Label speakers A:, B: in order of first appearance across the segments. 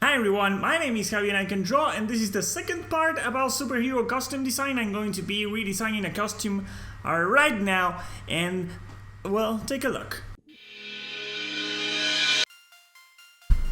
A: Hi everyone, my name is Javi and I can draw, and this is the second part about superhero costume design. I'm going to be redesigning a costume right now, and well, take a look.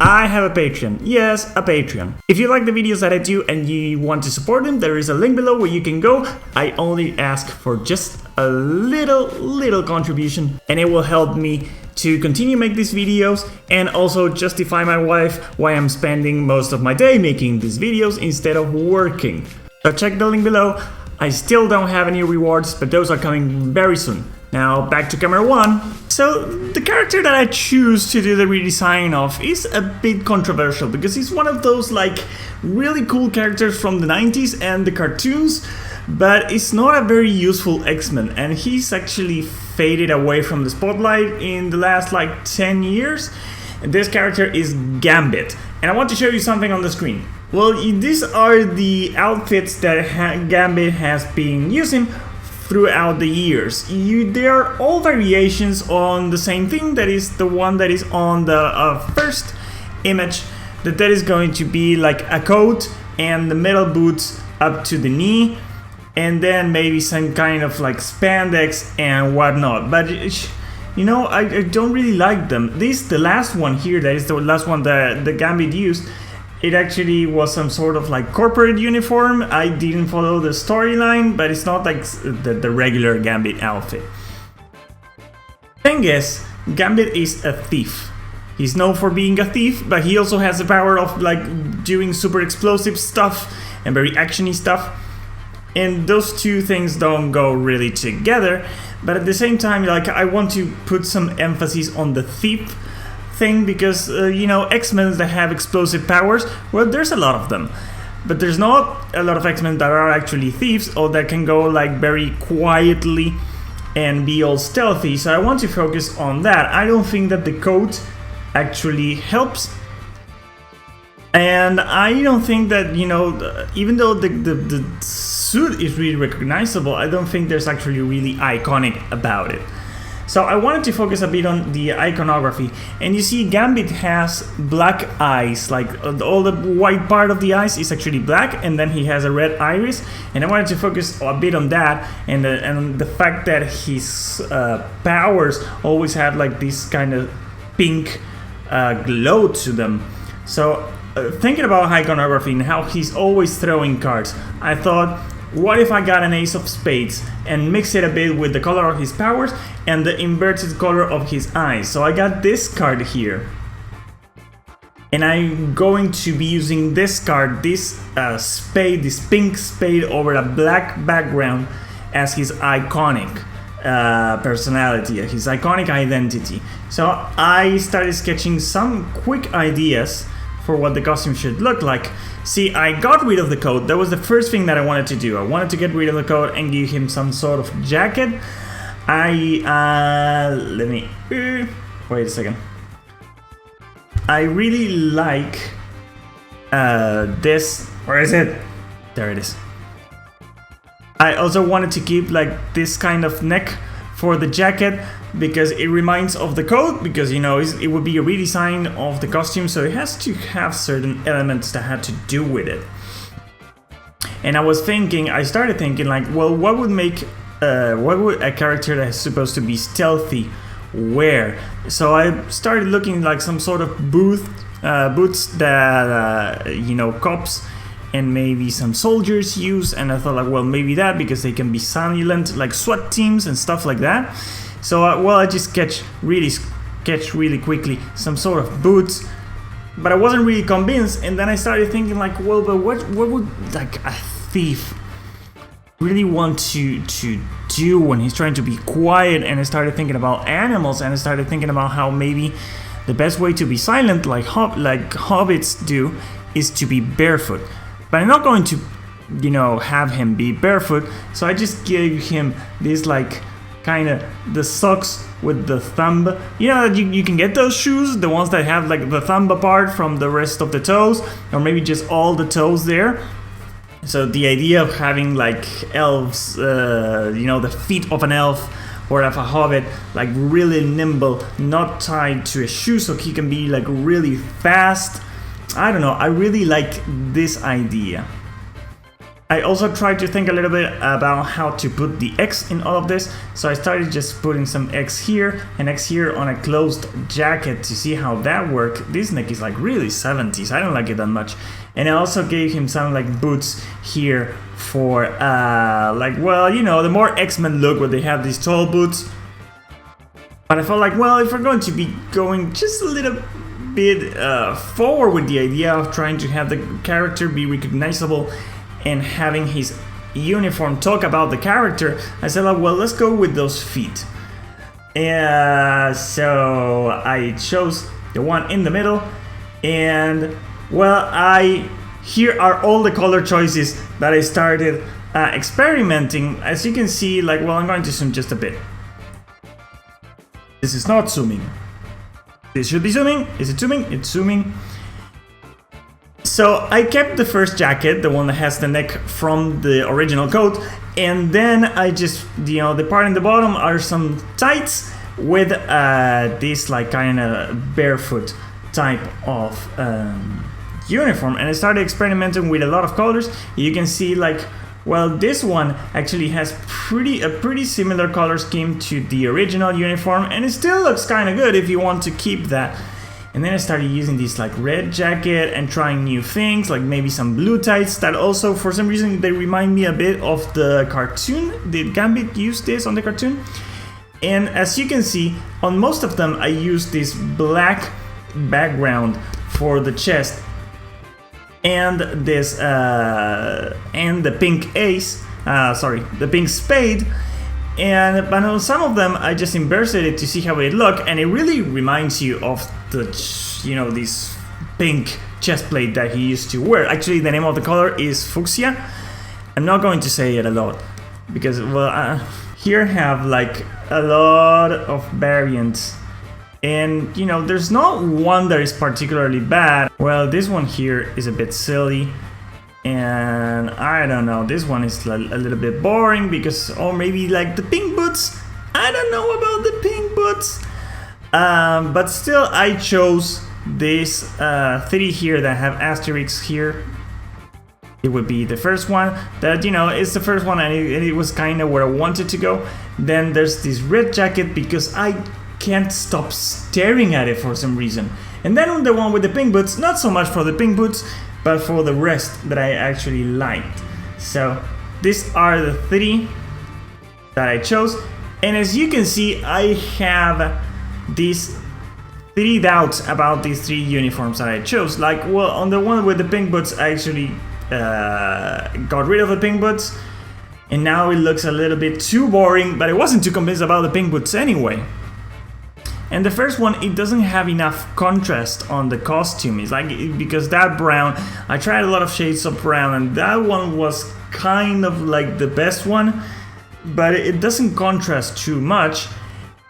A: I have a Patreon. Yes, a Patreon. If you like the videos that I do and you want to support them, there is a link below where you can go. I only ask for just a little contribution, and it will help me to continue make these videos and also justify my wife why I'm spending most of my day making these videos instead of working. So check the link below. I still don't have any rewards, but those are coming very soon. Now back to camera one. So the character that I choose to do the redesign of is a bit controversial because he's one of those like really cool characters from the 90s and the cartoons, but it's not a very useful X-Men, and he's actually faded away from the spotlight in the last like 10 years. And this character is Gambit, and I want to show you something on the screen. Well, these are the outfits that Gambit has been using throughout the years. They are all variations on the same thing, that is the one that is on the first image, that is going to be like a coat and the metal boots up to the knee, and then maybe some kind of like spandex and whatnot. But you know, I don't really like them. The last one here, that is the last one that the Gambit used, it actually was some sort of like corporate uniform. I didn't follow the storyline, but it's not like the regular Gambit outfit. Thing is, Gambit is a thief. He's known for being a thief, but he also has the power of like doing super explosive stuff and very actiony stuff. And those two things don't go really together. But at the same time, like, I want to put some emphasis on the thief thing because, you know, X-Men that have explosive powers, well, there's a lot of them. But there's not a lot of X-Men that are actually thieves or that can go like very quietly and be all stealthy. So I want to focus on that. I don't think that the coat actually helps. And I don't think that, you know, even though the suit is really recognizable, I don't think there's actually really iconic about it. So I wanted to focus a bit on the iconography, and you see Gambit has black eyes, like all the white part of the eyes is actually black, and then he has a red iris, and I wanted to focus a bit on that, and the fact that his powers always have like this kind of pink glow to them. So thinking about iconography and how he's always throwing cards, I thought, what if I got an ace of spades and mix it a bit with the color of his powers and the inverted color of his eyes? So I got this card here, and I'm going to be using this card, this spade, this pink spade over a black background as his iconic personality, his iconic identity. So I started sketching some quick ideas for what the costume should look like. See, I got rid of the coat. That was the first thing that I wanted to do. I wanted to get rid of the coat and give him some sort of jacket. Let me wait a second. I really like this. Where is it? There it is. I also wanted to keep like this kind of neck for the jacket because it reminds of the coat, because, you know, it would be a redesign of the costume, so it has to have certain elements that had to do with it. And I started thinking like, well, what would a character that is supposed to be stealthy wear? So I started looking like some sort of boots that you know, cops and maybe some soldiers use, and I thought like, well, maybe that, because they can be silent, like SWAT teams and stuff like that. So well, I just sketched really quickly some sort of boots, but I wasn't really convinced. And then I started thinking like, well, but what would like a thief really want to do when he's trying to be quiet? And I started thinking about animals, and I started thinking about how maybe the best way to be silent, like hobbits do, is to be barefoot. But I'm not going to, you know, have him be barefoot, so I just gave him this like kind of the socks with the thumb. You know, you can get those shoes, the ones that have like the thumb apart from the rest of the toes, or maybe just all the toes there. So the idea of having like elves, you know, the feet of an elf or of a hobbit, like really nimble, not tied to a shoe, so he can be like really fast I don't know, I really like this idea. I also tried to think a little bit about how to put the X in all of this, so I started just putting some X here and X here on a closed jacket to see how that worked. This neck is like really 70s, I don't like it that much. And I also gave him some like boots here for like, well, you know, the more X-Men look where they have these tall boots. But I felt like, well, if we're going to be going just a little bit forward with the idea of trying to have the character be recognizable and having his uniform talk about the character, I said, well, let's go with those feet. So I chose the one in the middle, and well, here are all the color choices that I started experimenting. As you can see, like, well, I'm going to zoom just a bit. This is not zooming. This should be zooming. Is it zooming? It's zooming. So I kept the first jacket, the one that has the neck from the original coat, and then I just, you know, the part in the bottom are some tights with this like kind of barefoot type of uniform, and I started experimenting with a lot of colors. You can see like, well, this one actually has a pretty similar color scheme to the original uniform, and it still looks kind of good if you want to keep that. And then I started using this like red jacket and trying new things, like maybe some blue tights that also, for some reason, they remind me a bit of the cartoon. Did Gambit use this on the cartoon? And as you can see, on most of them, I used this black background for the chest and this and the pink ace, the pink spade. But on some of them, I just inverted it to see how it looked, and it really reminds you of the, you know, this pink chest plate that he used to wear. Actually, the name of the color is fuchsia. I'm not going to say it a lot because, well, here have like a lot of variants, and you know, there's not one that is particularly bad. Well, this one here is a bit silly. And I don't know, this one is a little bit boring because, or maybe like the pink boots. I don't know about the pink boots. But still, I chose this 3 here that have asterisks here. It would be the first one that, you know, it's the first one, and it was kind of where I wanted to go. Then there's this red jacket because I can't stop staring at it for some reason. And then the one with the pink boots, not so much for the pink boots, but for the rest that I actually liked. So these are the 3 that I chose, and as you can see, I have these 3 doubts about these 3 uniforms that I chose. Like, well, on the one with the pink boots, I actually got rid of the pink boots, and now it looks a little bit too boring, but I wasn't too convinced about the pink boots anyway. And the first one, it doesn't have enough contrast on the costume. It's like, because that brown, I tried a lot of shades of brown, and that one was kind of like the best one, but it doesn't contrast too much.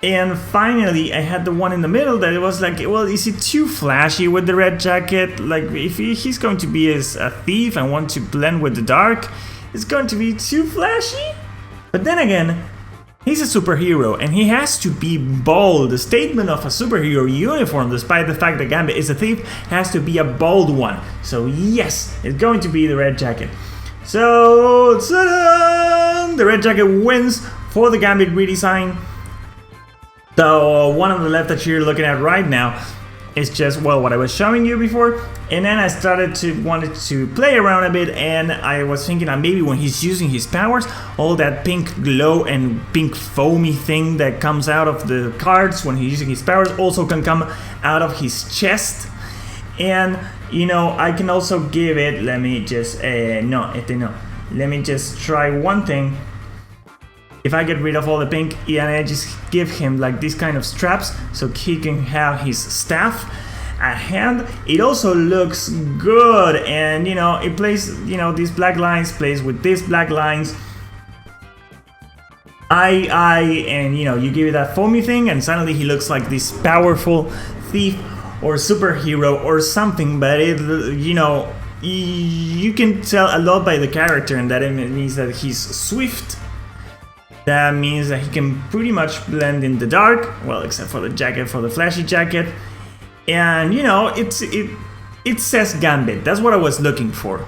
A: And finally, I had the one in the middle that it was like, well, is it too flashy with the red jacket? Like, if he's going to be as a thief and want to blend with the dark, it's going to be too flashy. But then again, he's a superhero, and he has to be bold. The statement of a superhero uniform, despite the fact that Gambit is a thief, has to be a bold one. So yes, it's going to be the red jacket. So, ta-da! The red jacket wins for the Gambit redesign. The one on the left that you're looking at right now is just, well, what I was showing you before. And then I wanted to play around a bit, and I was thinking that maybe when he's using his powers, all that pink glow and pink foamy thing that comes out of the cards when he's using his powers also can come out of his chest. And, you know, I can also give it, let me just, let me just try one thing. If I get rid of all the pink, and I just give him like these kind of straps so he can have his staff at hand, it also looks good. And you know, it plays, you know, these black lines plays with these black lines. And you know, you give it that foamy thing, and suddenly he looks like this powerful thief or superhero or something. But it, you know, you can tell a lot by the character, and that it means that he's swift. That means that he can pretty much blend in the dark, well, except for the jacket, for the flashy jacket. And you know, It says Gambit. That's what I was looking for.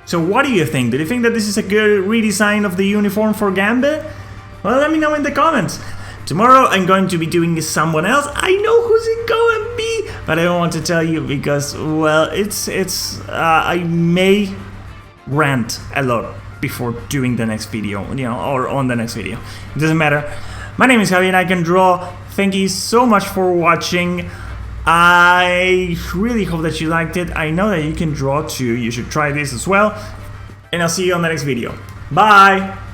A: So what do you think? Do you think that this is a good redesign of the uniform for Gambit? Well, let me know in the comments. Tomorrow I'm going to be doing someone else. I know who's it going to be, but I don't want to tell you because, well, I may rant a lot before doing the next video, you know, or on the next video. It doesn't matter. My name is Javi and I can draw. Thank you so much for watching. I really hope that you liked it. I know that you can draw too. You should try this as well. And I'll see you on the next video. Bye!